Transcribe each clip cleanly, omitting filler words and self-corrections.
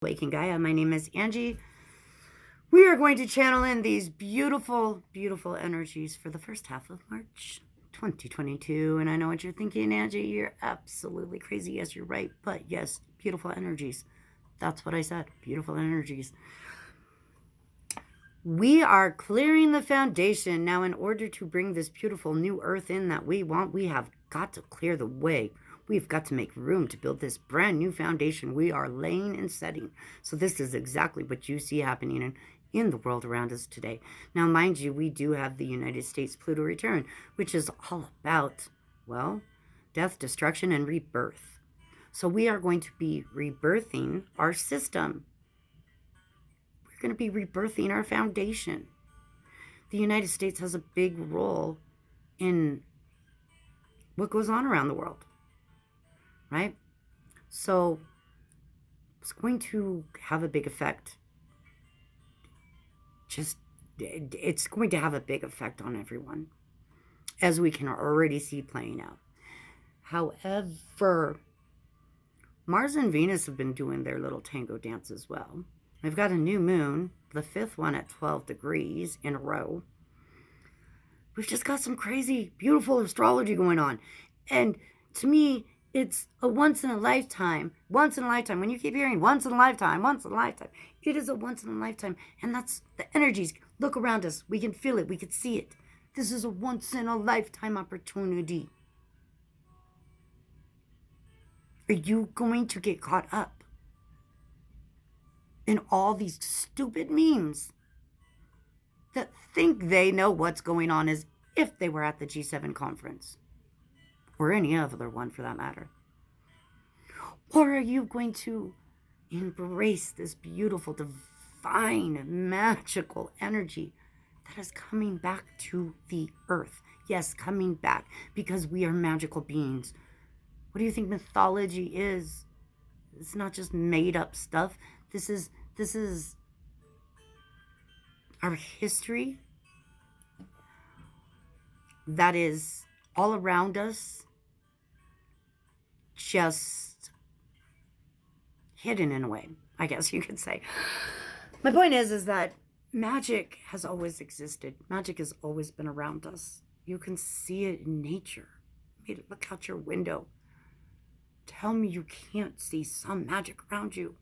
Waking Gaia. My name is Angie. We are going to channel in these beautiful, beautiful energies for the first half of March 2022. And I know what you're thinking, Angie. You're absolutely crazy. Yes, you're right. But yes, beautiful energies. That's what I said. Beautiful energies. We are clearing the foundation. Now, in order to bring this beautiful new earth in that we want, we have got to clear the way. We've got to make room to build this brand new foundation we are laying and setting. So this is exactly what you see happening in the world around us today. Now, mind you, we do have the United States Pluto return, which is all about, well, death, destruction, and rebirth. So we are going to be rebirthing our system. We're going to be rebirthing our foundation. The United States has a big role in what goes on around the world, right? So it's going to have a big effect. It's going to have a big effect on everyone, as we can already see playing out. However, Mars and Venus have been doing their little tango dance as well. We've got a new moon, the 5th one at 12 degrees in a row. We've just got some crazy, beautiful astrology going on. And to me, it's a once in a lifetime. Once in a lifetime. When you keep hearing once in a lifetime, once in a lifetime, it is a once in a lifetime. And that's the energies. Look around us. We can feel it. We can see it. This is a once in a lifetime opportunity. Are you going to get caught up in all these stupid memes that think they know what's going on as if they were at the G7 conference? Or any other one for that matter? Or are you going to embrace this beautiful, divine, magical energy that is coming back to the earth? Yes, coming back, because we are magical beings. What do you think mythology is? It's not just made up stuff. This is our history that is all around us, just hidden in a way, I guess you could say. My point is that magic has always existed. Magic has always been around us. You can see it in nature. Look out your window. Tell me you can't see some magic around you.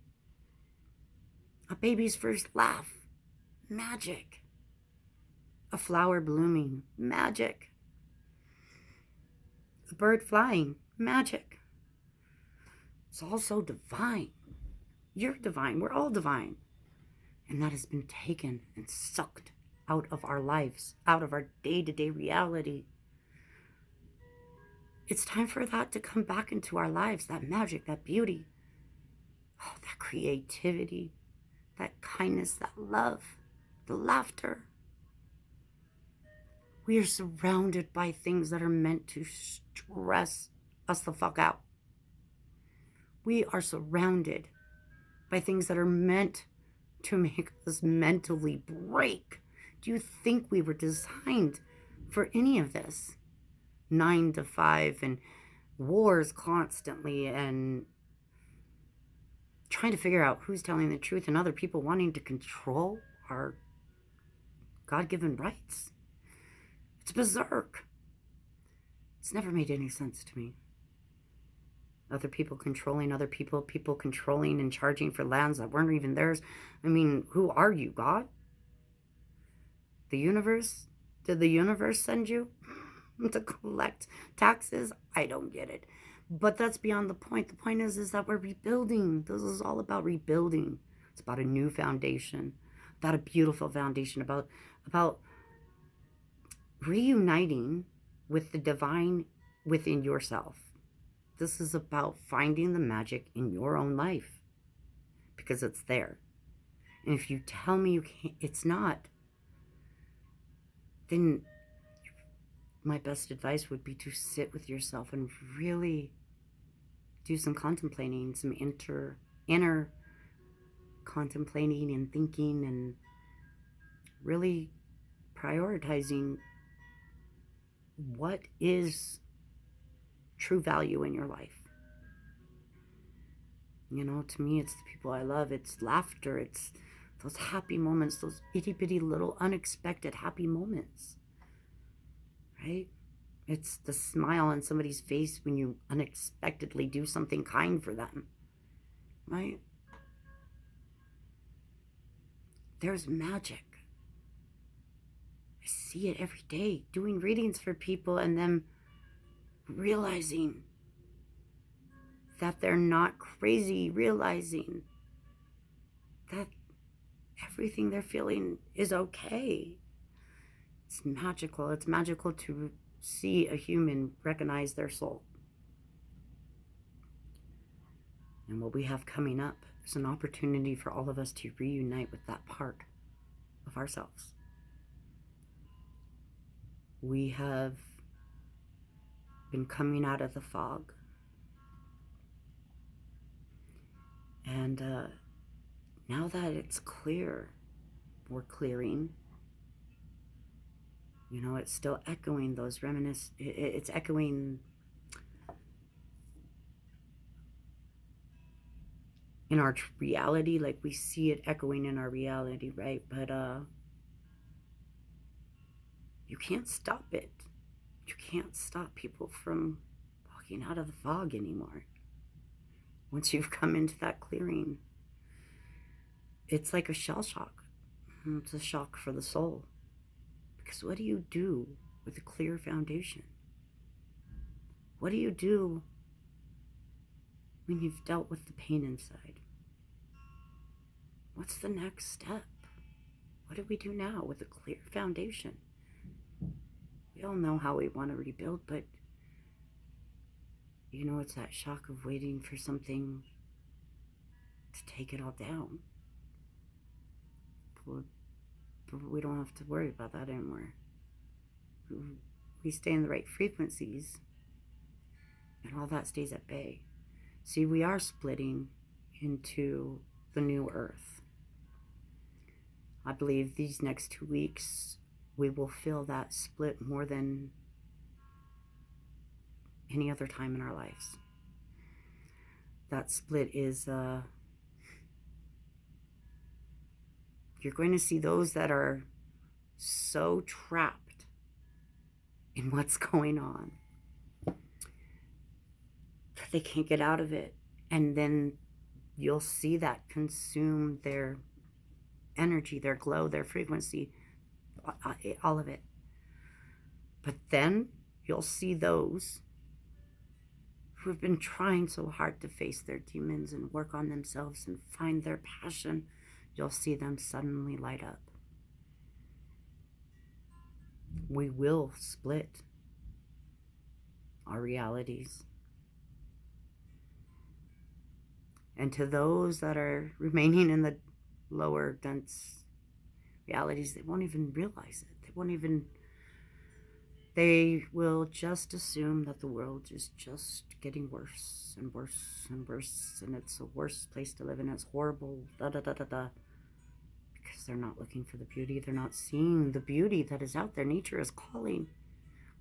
A baby's first laugh, magic. A flower blooming, magic. A bird flying, magic. It's all so divine. You're divine. We're all divine. And that has been taken and sucked out of our lives, out of our day-to-day reality. It's time for that to come back into our lives, that magic, that beauty, that creativity, that kindness, that love, the laughter. We are surrounded by things that are meant to stress us the fuck out. We are surrounded by things that are meant to make us mentally break. Do you think we were designed for any of this? 9 to 5 and wars constantly and trying to figure out who's telling the truth and other people wanting to control our God-given rights. It's berserk. It's never made any sense to me. Other people controlling other people, people controlling and charging for lands that weren't even theirs. I mean, who are you, God? The universe? Did the universe send you to collect taxes? I don't get it. But that's beyond the point. The point is that we're rebuilding. This is all about rebuilding. It's about a new foundation, about a beautiful foundation, about reuniting with the divine within yourself. This is about finding the magic in your own life, because it's there. And if you tell me you can't, it's not, then my best advice would be to sit with yourself and really do some contemplating, some inner contemplating and thinking, and really prioritizing what is true value in your life. You know, to me, it's the people I love. It's laughter. It's those happy moments, those itty bitty little unexpected happy moments, right? It's the smile on somebody's face when you unexpectedly do something kind for them, right? There's magic. I see it every day doing readings for people and them realizing that they're not crazy, realizing that everything they're feeling is okay. It's magical. It's magical to see a human recognize their soul. And what we have coming up is an opportunity for all of us to reunite with that part of ourselves. We have been coming out of the fog. And now that it's clear, we're clearing. You know, it's still echoing those it's echoing in our reality, like we see it echoing in our reality, right? But you can't stop it. You can't stop people from walking out of the fog anymore. Once you've come into that clearing, it's like a shell shock. It's a shock for the soul. Because what do you do with a clear foundation? What do you do when you've dealt with the pain inside? What's the next step? What do we do now with a clear foundation? We all know how we want to rebuild, but you know, it's that shock of waiting for something to take it all down. But we don't have to worry about that anymore. We stay in the right frequencies, and all that stays at bay. See, we are splitting into the new earth. I believe these next 2 weeks, we will feel that split more than any other time in our lives. That split is, you're going to see those that are so trapped in what's going on that they can't get out of it. And then you'll see that consume their energy, their glow, their frequency, all of it. But then you'll see those who have been trying so hard to face their demons and work on themselves and find their passion. You'll see them suddenly light up. We will split our realities. And to those that are remaining in the lower, dense realities, they won't even realize it. They will just assume that the world is just getting worse and worse and worse, and it's the worst place to live, and it's horrible, because they're not looking for the beauty. They're not seeing the beauty that is out there. Nature is calling.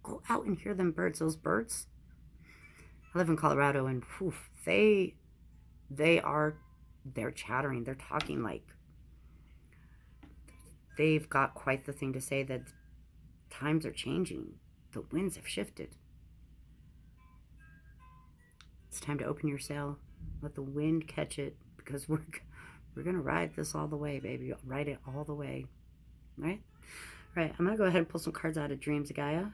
Go out and hear them birds. Those birds. I live in Colorado, and they're chattering. They're talking like they've got quite the thing to say, that times are changing. The winds have shifted. It's time to open your sail. Let the wind catch it, because we're going to ride this all the way, baby. Ride it all the way. Right? Right. I'm going to go ahead and pull some cards out of Dreams of Gaia.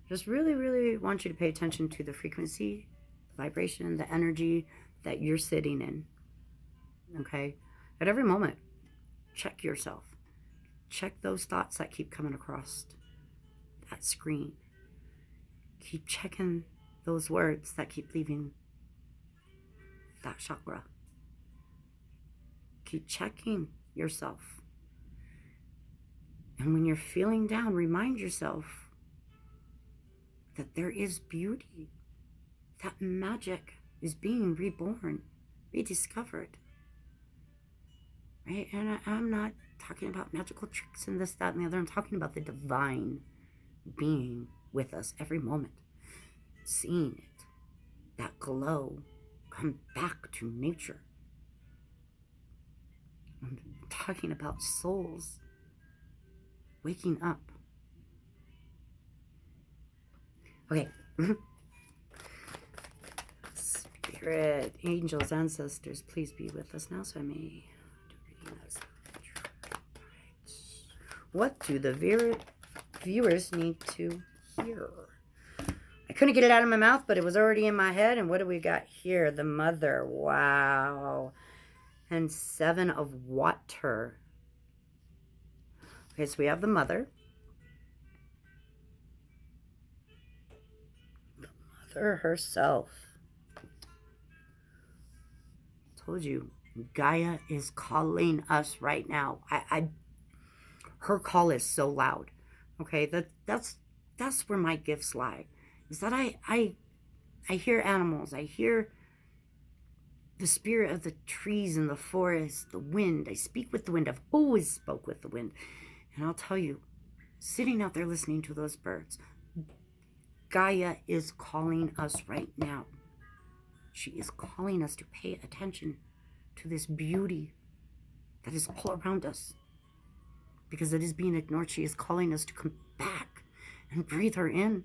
Just really, really want you to pay attention to the frequency, the vibration, the energy that you're sitting in. Okay? At every moment, check yourself. Check those thoughts that keep coming across that screen. Keep checking those words that keep leaving that chakra. Keep checking yourself. And when you're feeling down, remind yourself that there is beauty. That magic is being reborn, rediscovered. Right? And I'm not talking about magical tricks and this, that, and the other. I'm talking about the divine being with us every moment. Seeing it. That glow come back to nature. I'm talking about souls waking up. Okay. Spirit, angels, ancestors, please be with us now so I may do reading as what do the viewers need to hear? I couldn't get it out of my mouth, but it was already in my head. And what do we got here? The mother. Wow. And 7 of water. Okay, so we have the mother. The mother herself. Told you, Gaia is calling us right now. Her call is so loud. Okay, that's where my gifts lie. Is that I hear animals. I hear the spirit of the trees and the forest, the wind. I speak with the wind. I've always spoke with the wind. And I'll tell you, sitting out there listening to those birds, Gaia is calling us right now. She is calling us to pay attention to this beauty that is all around us. Because it is being ignored. She is calling us to come back and breathe her in.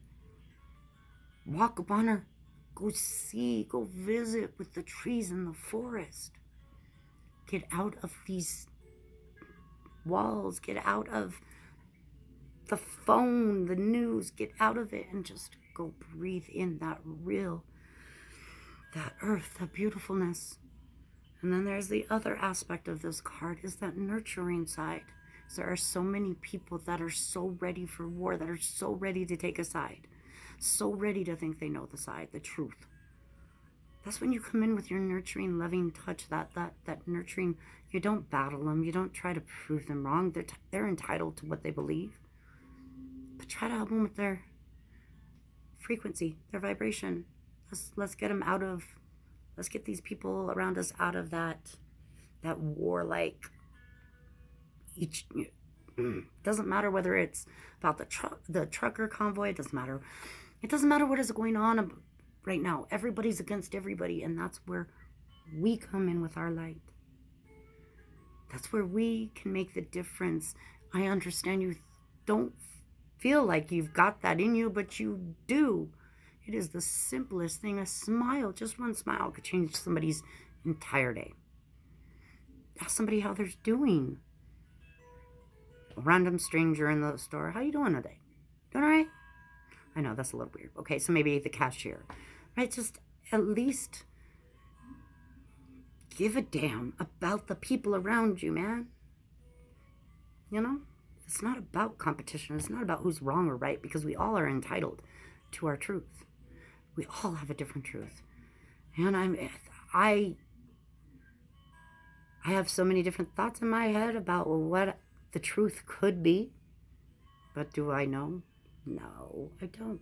Walk upon her. Go see, go visit with the trees in the forest. Get out of these walls. Get out of the phone, the news. Get out of it and just go breathe in that earth, that beautifulness. And then there's the other aspect of this card is that nurturing side. There are so many people that are so ready for war, that are so ready to take a side, so ready to think they know the side, the truth. That's when you come in with your nurturing, loving touch, that nurturing. You don't battle them. You don't try to prove them wrong. They're entitled to what they believe. But try to help them with their frequency, their vibration. Let's get them out of, let's get these people around us out of that warlike. Doesn't matter whether it's about the trucker convoy. It doesn't matter. It doesn't matter what is going on right now. Everybody's against everybody, and that's where we come in with our light. That's where we can make the difference. I understand you don't feel like you've got that in you, but you do. It is the simplest thing. A smile, just one smile, could change somebody's entire day. Ask somebody how they're doing. A random stranger in the store. How you doing today? Doing all right? I know, that's a little weird. Okay, so maybe the cashier. Right? Just at least give a damn about the people around you, man. You know? It's not about competition. It's not about who's wrong or right, because we all are entitled to our truth. We all have a different truth. And I have so many different thoughts in my head about what the truth could be. But do I know? No, I don't.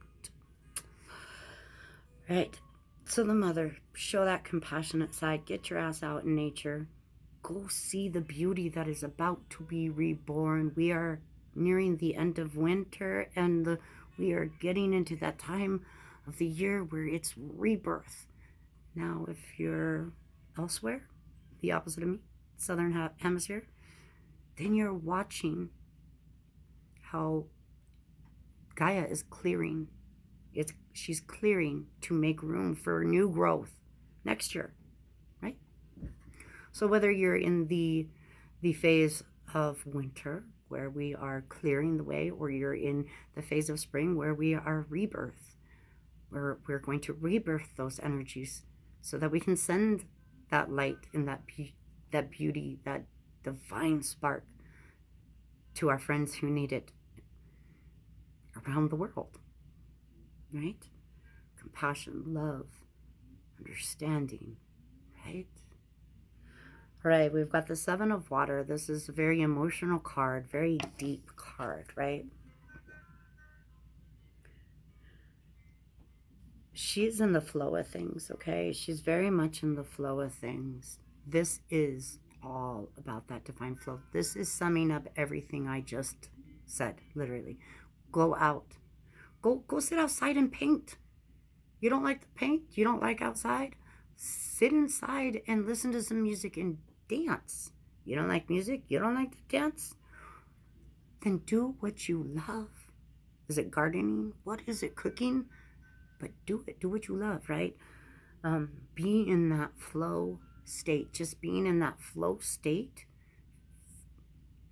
Right. So the mother, show that compassionate side. Get your ass out in nature. Go see the beauty that is about to be reborn. We are nearing the end of winter, and we are getting into that time of the year where it's rebirth. Now, if you're elsewhere, the opposite of me, southern hemisphere, then you're watching how Gaia is clearing. She's clearing to make room for new growth next year, right? So whether you're in the phase of winter, where we are clearing the way, or you're in the phase of spring, where we are rebirth, where we're going to rebirth those energies so that we can send that light and that beauty, that divine spark to our friends who need it around the world, right? Compassion, love, understanding, right? All right, we've got the 7 of water. This is a very emotional card, very deep card, right? She's in the flow of things, okay? She's very much in the flow of things. This is all about that divine flow. This is summing up everything I just said, literally. Go out. Go sit outside and paint. You don't like to paint? You don't like outside? sit inside and listen to some music and dance. You don't like music? You don't like to dance? Then do what you love. Is it gardening? What is it? Cooking? But do it. Do what you love, right? Be in that flow state. Just being in that flow state,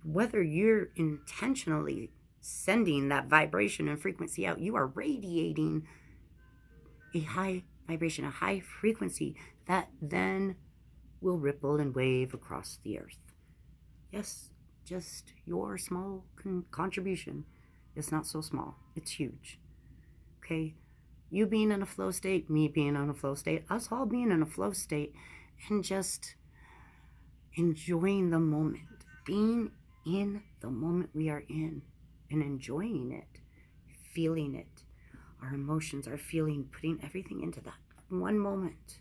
whether you're intentionally sending that vibration and frequency out, you are radiating a high vibration, a high frequency that then will ripple and wave across the earth. Yes, just your small contribution is not so small. It's huge. Okay? You being in a flow state, me being in a flow state, us all being in a flow state, and just enjoying the moment. Being in the moment we are in and enjoying it, feeling it, our emotions, our feeling, putting everything into that one moment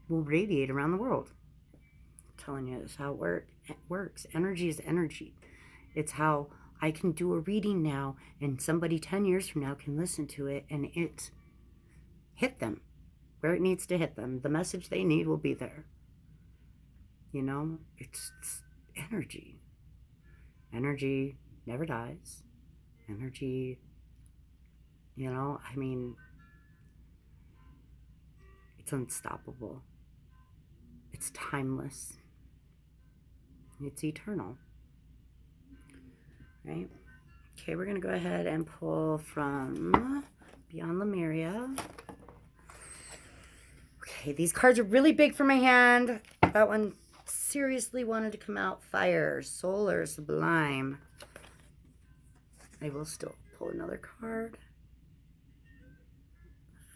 will radiate around the world. I'm telling you, that's how it works. Energy is energy. It's how I can do a reading now and somebody 10 years from now can listen to it and it hit them where it needs to hit them. The message they need will be there. You know, it's energy. Energy never dies. Energy, you know, I mean, it's unstoppable. It's timeless. It's eternal. Right? Okay, we're going to go ahead and pull from Beyond Lemuria. Okay, these cards are really big for my hand. That one seriously wanted to come out. Fire, Solar, Sublime. I will still pull another card.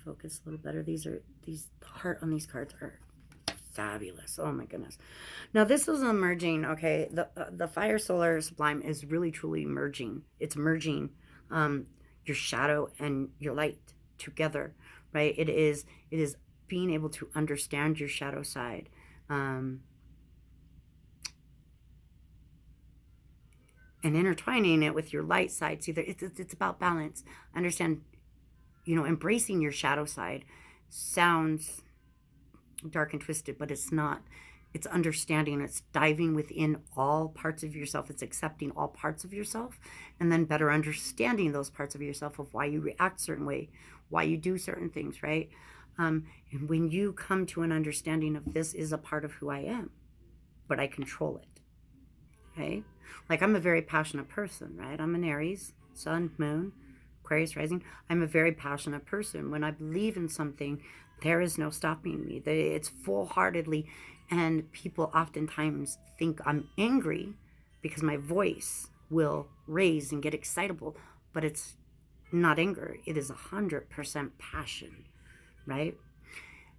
Focus a little better. The heart on these cards are fabulous. Oh my goodness. Now this is emerging. Okay, the Fire, Solar, Sublime is really truly merging. It's merging your shadow and your light together, right? It is being able to understand your shadow side. And intertwining it with your light side. See, it's about balance. Understand, you know, embracing your shadow side sounds dark and twisted, but it's not. It's understanding. It's diving within all parts of yourself. It's accepting all parts of yourself and then better understanding those parts of yourself of why you react certain way, why you do certain things, right? And when you come to an understanding of this is a part of who I am, but I control it. Okay? Like I'm a very passionate person, right? I'm an Aries, Sun, Moon, Aquarius rising. I'm a very passionate person. When I believe in something, there is no stopping me. It's full-heartedly, and people oftentimes think I'm angry because my voice will raise and get excitable, but it's not anger. It is 100% passion, right?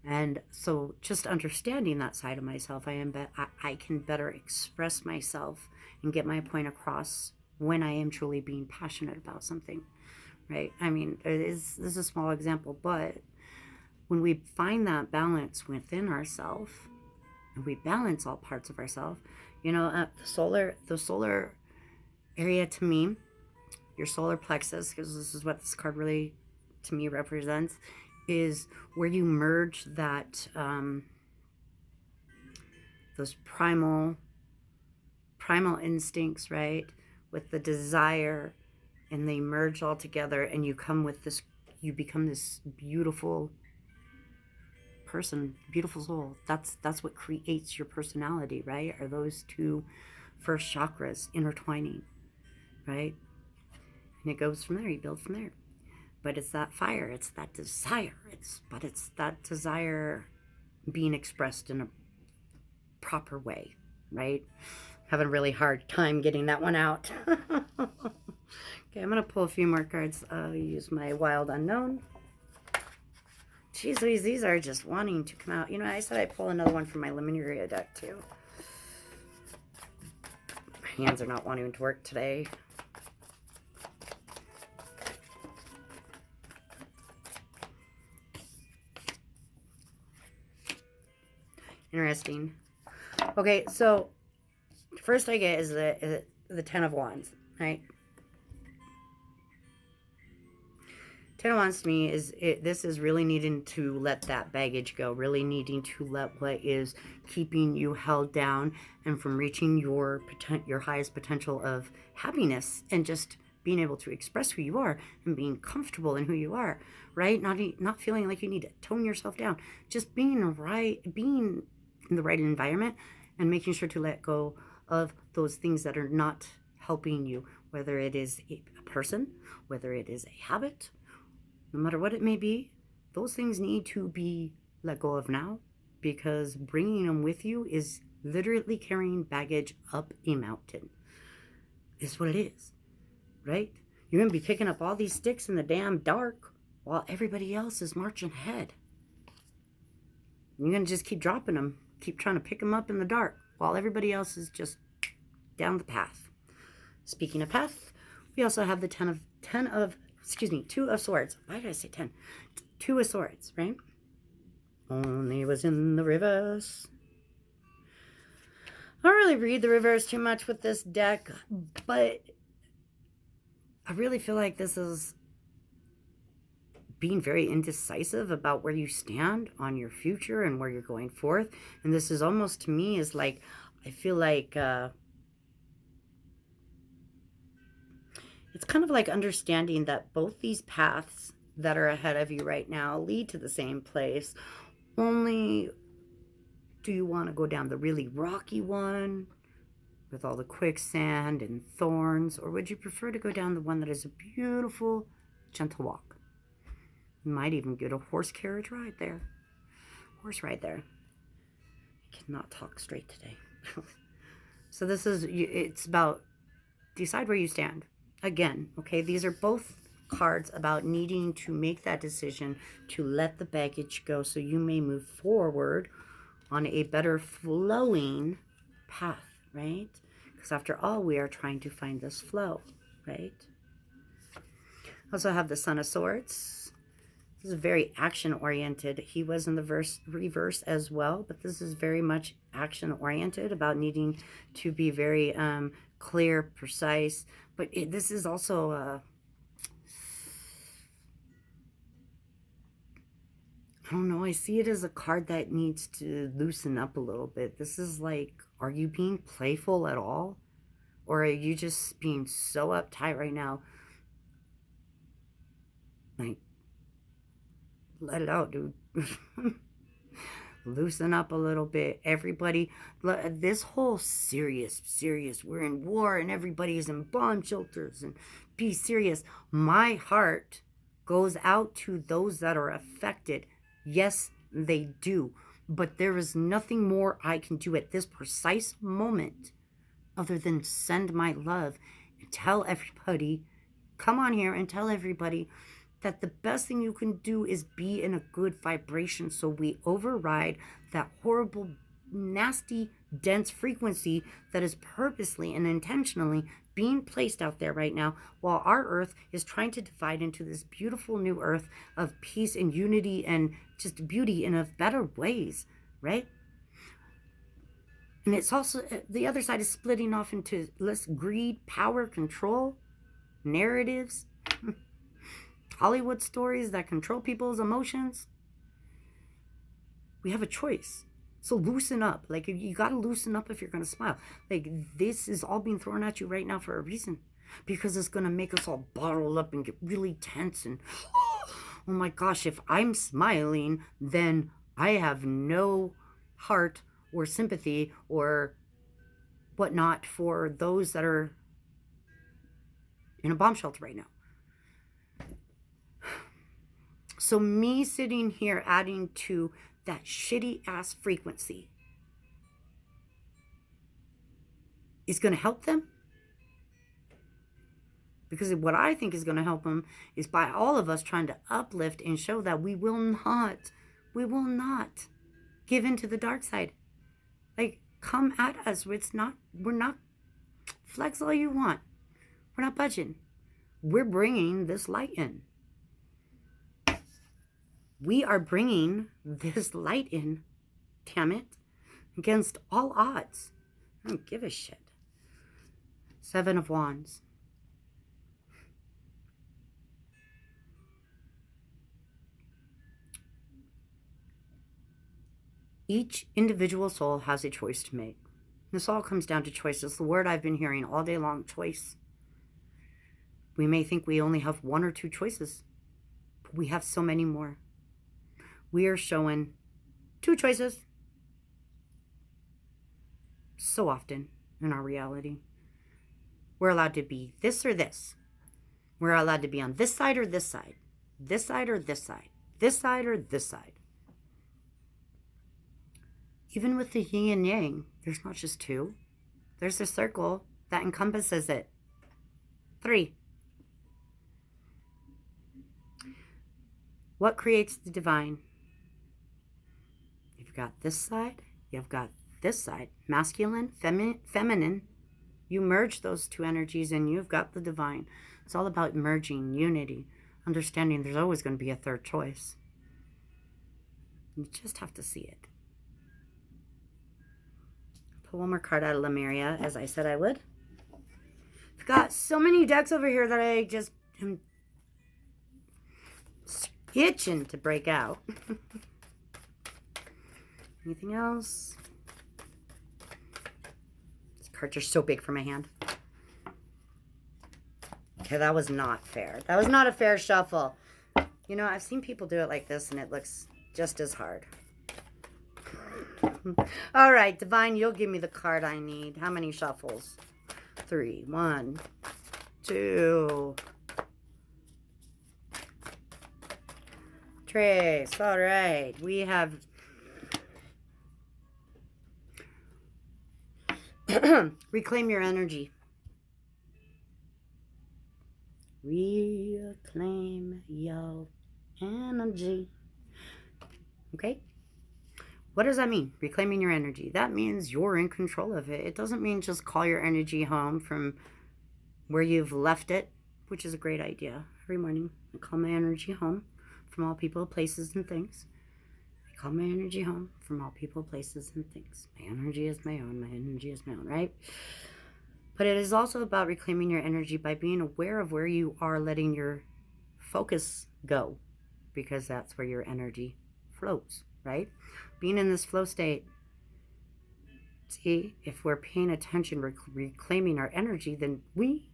And so just understanding that side of myself, I can better express myself and get my point across when I am truly being passionate about something, right? I mean, this is a small example, but when we find that balance within ourselves, and we balance all parts of ourselves, you know, the solar area to me, your solar plexus, because this is what this card really, to me, represents, is where you merge that, those primal instincts, right, with the desire, and they merge all together, and you become this beautiful person, beautiful soul. That's what creates your personality, right? Are those two first chakras intertwining, right? And it goes from there. You build from there. But it's that fire. It's that desire. It's that desire being expressed in a proper way, right? Having a really hard time getting that one out. Okay, I'm gonna pull a few more cards. I'll use my Wild Unknown. Jeez Louise, these are just wanting to come out. You know, I said I'd pull another one from my Lemuria deck, too. My hands are not wanting to work today. Interesting. Okay, so first I get is the Ten of Wands, right? Ten of Wands to me is, this is really needing to let that baggage go, really needing to let what is keeping you held down and from reaching your highest potential of happiness, and just being able to express who you are and being comfortable in who you are, right? Not feeling like you need to tone yourself down, just being in the right environment, and making sure to let go of those things that are not helping you, whether it is a person, whether it is a habit, no matter what it may be. Those things need to be let go of now, because bringing them with you is literally carrying baggage up a mountain. Is what it is, right? You're going to be picking up all these sticks in the damn dark while everybody else is marching ahead. You're going to just keep dropping them, keep trying to pick them up in the dark while everybody else is just down the path. Speaking of path, we also have the Two of Swords. Why did I say 10? Two of Swords, right? Only was in the reverse. I don't really read the reverse too much with this deck, but I really feel like this is being very indecisive about where you stand on your future and where you're going forth. And this is almost, to me, is like, I feel like it's kind of like understanding that both these paths that are ahead of you right now lead to the same place. Only, do you want to go down the really rocky one with all the quicksand and thorns, or would you prefer to go down the one that is a beautiful, gentle walk? You might even get a horse carriage ride there. Horse ride there. I cannot talk straight today. So this is, it's about, decide where you stand. Again, okay, these are both cards about needing to make that decision to let the baggage go so you may move forward on a better flowing path, right? Because after all, we are trying to find this flow, right? Also have the Son of Swords. This is very action-oriented. He was in the reverse as well, but this is very much action-oriented, about needing to be very clear, precise. But this is also, I don't know, I see it as a card that needs to loosen up a little bit. This is like, are you being playful at all? Or are you just being so uptight right now? Like, let it out, dude. Loosen up a little bit. Everybody, this whole serious, we're in war and everybody's in bomb shelters, and be serious. My heart goes out to those that are affected. Yes, they do. But there is nothing more I can do at this precise moment other than send my love and tell everybody, come on here and tell everybody that the best thing you can do is be in a good vibration, so we override that horrible, nasty, dense frequency that is purposely and intentionally being placed out there right now, while our earth is trying to divide into this beautiful new earth of peace and unity and just beauty in a better ways, right? And it's also, the other side is splitting off into less greed, power, control, narratives, Hollywood stories that control people's emotions. We have a choice. So loosen up. Like, you got to loosen up if you're going to smile. Like, this is all being thrown at you right now for a reason. Because it's going to make us all bottle up and get really tense. And, oh my gosh, if I'm smiling, then I have no heart or sympathy or whatnot for those that are in a bomb shelter right now. So me sitting here adding to that shitty ass frequency is going to help them? Because what I think is going to help them is by all of us trying to uplift and show that we will not give in to the dark side. Like, come at us. We're not, flex all you want. We're not budging. We're bringing this light in. We are bringing this light in, damn it, against all odds. I don't give a shit. Seven of Wands. Each individual soul has a choice to make. This all comes down to choice. It's the word I've been hearing all day long, choice. We may think we only have one or two choices, but we have so many more. We are shown two choices so often in our reality. We're allowed to be this or this. We're allowed to be on this side or this side, this side or this side, this side or this side. Even with the yin and yang, there's not just two. There's a circle that encompasses it. 3. What creates the divine? You've got this side, you've got this side. Masculine, feminine. You merge those two energies and you've got the divine. It's all about merging, unity, understanding there's always going to be a third choice. You just have to see it. Pull one more card out of Lemuria, as I said I would. I've got so many decks over here that I just am itching to break out. Anything else? These cards are so big for my hand. Okay, that was not fair. That was not a fair shuffle. You know, I've seen people do it like this and it looks just as hard. All right, Divine, you'll give me the card I need. How many shuffles? 3. 1, 2. Trace. All right, we have reclaim your energy. Reclaim your energy. Okay? What does that mean? Reclaiming your energy. That means you're in control of it. It doesn't mean just call your energy home from where you've left it, which is a great idea. Every morning, I call my energy home from all people, places, and things. I call my energy home from all people, places, and things. My energy is my own. My energy is my own, right? But it is also about reclaiming your energy by being aware of where you are letting your focus go, because that's where your energy flows, right? Being in this flow state. See, if we're paying attention, reclaiming our energy, then we